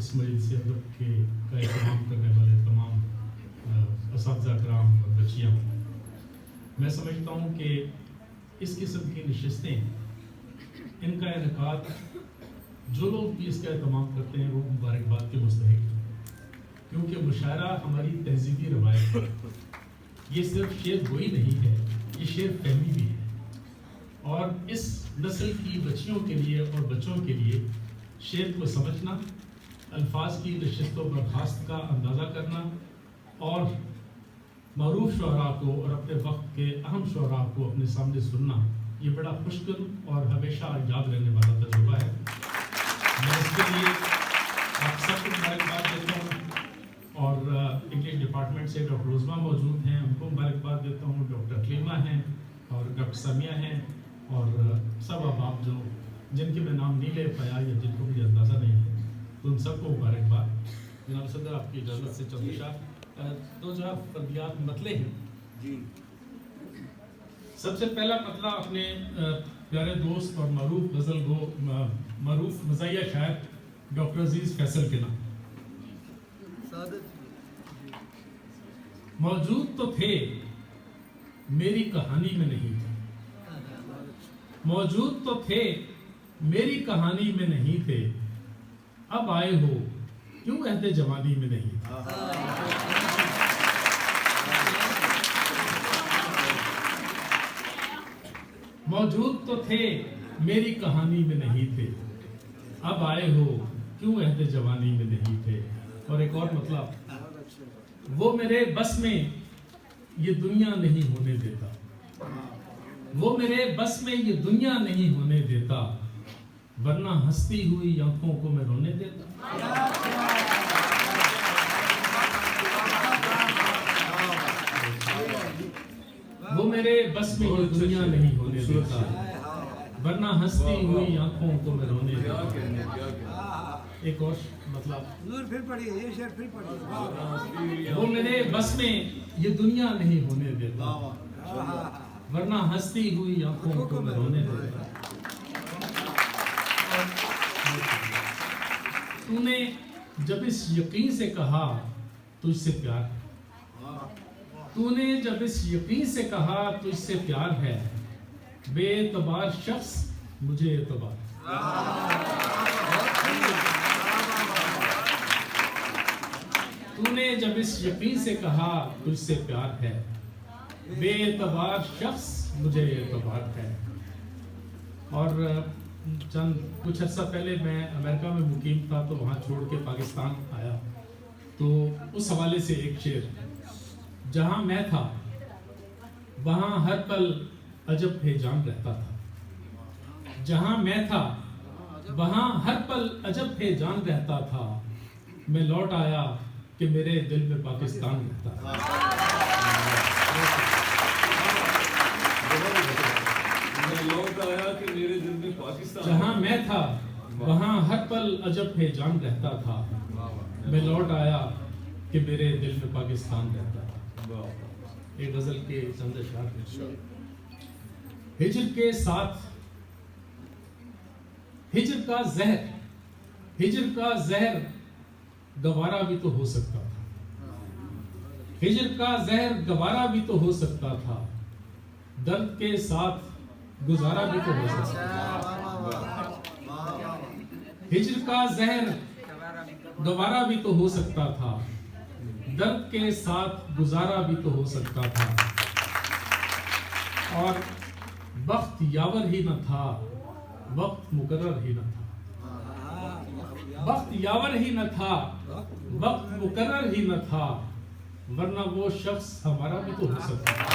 इस मजलिस अदब के का एहतमाम करने वाले तमाम असातिज़ा कराम और बच्चियाँ, मैं समझता हूँ कि इस किस्म की नशिस्तें इनका इनेकाद जो लोग भी इसका एहतमाम करते हैं वो मुबारकबाद के मुस्तहिक हैं, क्योंकि मुशायरा हमारी तहजीबी रवायत है। ये सिर्फ शेर गोई नहीं है, ये शेर फहमी भी है। और इस नस्ल की बच्चियों के लिए और बच्चों के लिए शेर को समझना, अल्फाज की नशिस्तों बर्खास्त का अंदाज़ा करना और मरूफ शुअरा को और अपने वक्त के अहम शुअरा को अपने सामने सुनना, ये बड़ा खुशकिल और हमेशा याद रहने वाला तजुर्बा है। मैं इसके लिए आप सबको मुबारकबाद देता हूँ और इंग्लिश डिपार्टमेंट से डॉक्टर रोज़मा मौजूद हैं, उनको मुबारकबाद देता हूँ। डॉक्टर क्लीमा हैं और डॉक्टर समिया हैं और सब अब जो जिनके मैं नाम नहीं ले पाया या जिनको मुझे अंदाज़ा नहीं है, तो उन सबको मुबारकबाद। जनाब सदर, आपकी इजाज़त से चंद इशार दो चार फर्दियात मतले हैं जी। सबसे पहला मतला अपने प्यारे दोस्त और मरूफ गज़ल गो मरूफ मज़ाहिया शायर डॉक्टर अजीज़ फैसल के नाम। मौजूद तो थे मेरी कहानी में नहीं थे, मौजूद तो थे मेरी कहानी में नहीं थे, अब आए हो क्यों कहते जवानी में नहीं। मौजूद तो थे मेरी कहानी में नहीं थे, अब आए हो क्यों कहते जवानी में नहीं थे। और एक और मतलब, वो मेरे बस में ये दुनिया नहीं होने देता, वो मेरे बस में ये दुनिया नहीं होने देता, वरना हंसती हुई आंखों को मैं रोने देता। वो मेरे बस में ये दुनिया नहीं होने देता, वरना हंसती हुई आंखों को मैं रोने देता। एक और मतलब, फिर पढ़िए ये शेर, फिर पढ़िए। वो मेरे बस में ये दुनिया नहीं होने देता, वरना हंसती हुई आंखों को मैं रोने देता। तूने जब इस यकीन से कहा तुझसे प्यार, तूने जब इस यकीन से कहा तुझसे प्यार है, बेएतबार शख्स मुझे एतबार। तूने जब इस यकीन से कहा तुझसे प्यार है, बेएतबार शख्स मुझे एतबार है। और कुछ अर्सा पहले मैं अमेरिका में मुकीम था, तो वहाँ छोड़ के पाकिस्तान आया, तो उस हवाले से एक शेर, जहाँ मैं था वहाँ हर पल अजब बेजान रहता था, जहाँ मैं था वहाँ हर पल अजब बेजान रहता था, मैं लौट आया कि मेरे दिल में पाकिस्तान रहता था। जहाँ मैं था वहाँ हर पल अजब बेजान रहता था, मैं लौट आया कि मेरे दिल में पाकिस्तान रहता था। एक गजल के चंद अशआर। हिज्र के साथ हिज्र का जहर, हिज्र का जहर गवारा भी तो हो सकता था, हिज्र का जहर गवारा भी तो हो सकता था, दर्द के साथ गुजारा भी तो हो सकता था। हिज्र का जहर गवारा भी तो हो सकता था, दर्द के साथ गुजारा भी तो हो सकता था। और वक्त यावर ही न था, वक्त मुकर्रर ही न था, वक्त यावर ही न था, वक्त मुकर्रर ही न था, वरना वो शख्स हमारा भी तो हो सकता था।